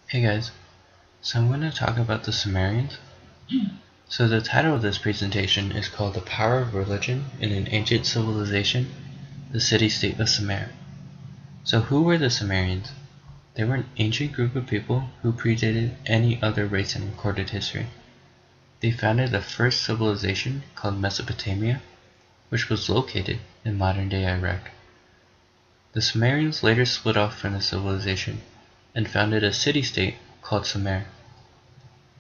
Hey guys, so I'm going to talk about the Sumerians. So the title of this presentation is called The Power of Religion in an Ancient Civilization, the City-State of Sumer. So who were the Sumerians? They were an ancient group of people who predated any other race in recorded history. They founded the first civilization called Mesopotamia, which was located in modern-day Iraq. The Sumerians later split off from the civilization and founded a city-state called Sumer.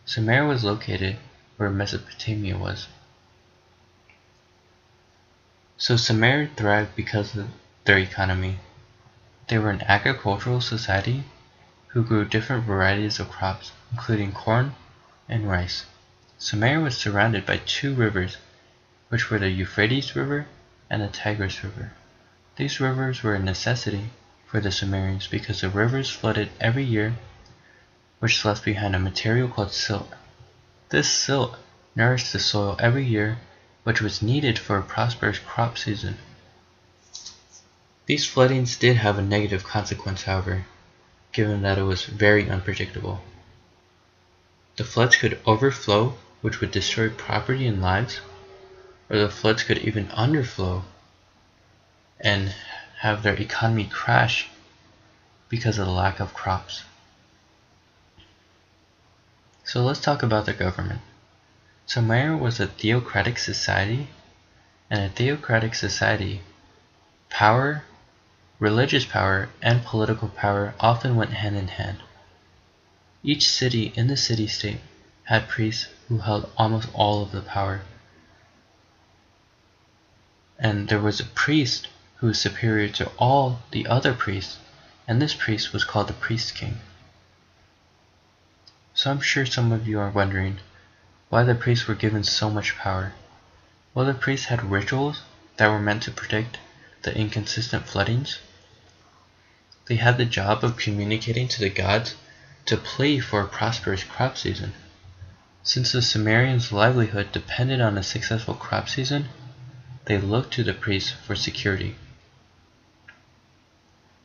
Sumer was located where Mesopotamia was. So Sumer thrived because of their economy. They were an agricultural society who grew different varieties of crops, including corn and rice. Sumer was surrounded by two rivers, which were the Euphrates River and the Tigris River. These rivers were a necessity for the Sumerians because the rivers flooded every year, which left behind a material called silt. This silt nourished the soil every year, which was needed for a prosperous crop season. These floodings did have a negative consequence, however, given that it was very unpredictable. The floods could overflow, which would destroy property and lives, or the floods could even underflow and have their economy crash because of the lack of crops. So let's talk about the government. Sumer was a theocratic society, and a theocratic society, power, religious power, and political power often went hand in hand. Each city in the city-state had priests who held almost all of the power. And there was a priest who was superior to all the other priests, and this priest was called the priest king. So I'm sure some of you are wondering why the priests were given so much power. Well, the priests had rituals that were meant to predict the inconsistent floodings. They had the job of communicating to the gods to plea for a prosperous crop season. Since the Sumerians' livelihood depended on a successful crop season, they looked to the priests for security.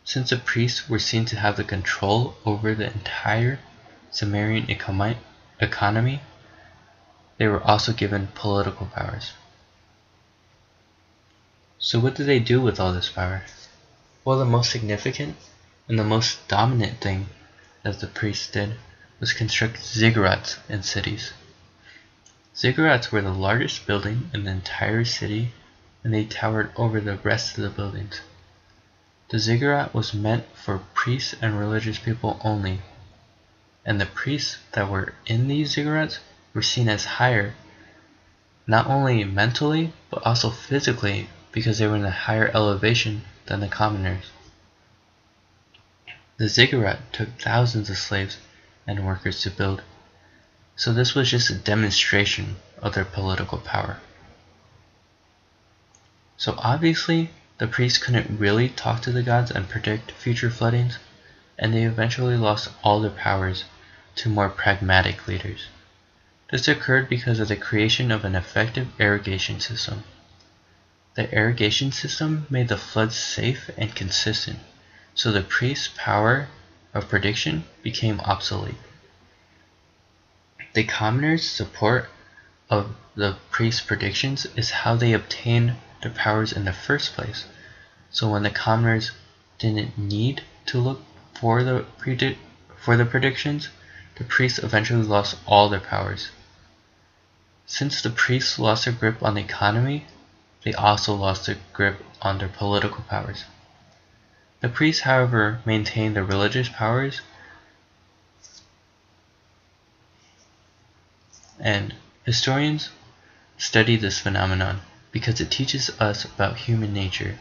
Since the priests were seen to have the control over the entire Sumerian economy, they were also given political powers. So what did they do with all this power? Well, the most significant and the most dominant thing that the priests did was construct ziggurats in cities. Ziggurats were the largest building in the entire city, and they towered over the rest of the buildings. The ziggurat was meant for priests and religious people only, and the priests that were in these ziggurats were seen as higher, not only mentally but also physically, because they were in a higher elevation than the commoners. The ziggurat took thousands of slaves and workers to build, so this was just a demonstration of their political power. So obviously, the priests couldn't really talk to the gods and predict future floodings, and they eventually lost all their powers to more pragmatic leaders. This occurred because of the creation of an effective irrigation system. The irrigation system made the floods safe and consistent, so the priest's power of prediction became obsolete. The commoners' support of the priest's predictions is how they obtained their powers in the first place. So when the commoners didn't need to look for the predictions, the priests eventually lost all their powers. Since the priests lost their grip on the economy, they also lost their grip on their political powers. The priests, however, maintained their religious powers, and historians study this phenomenon because it teaches us about human nature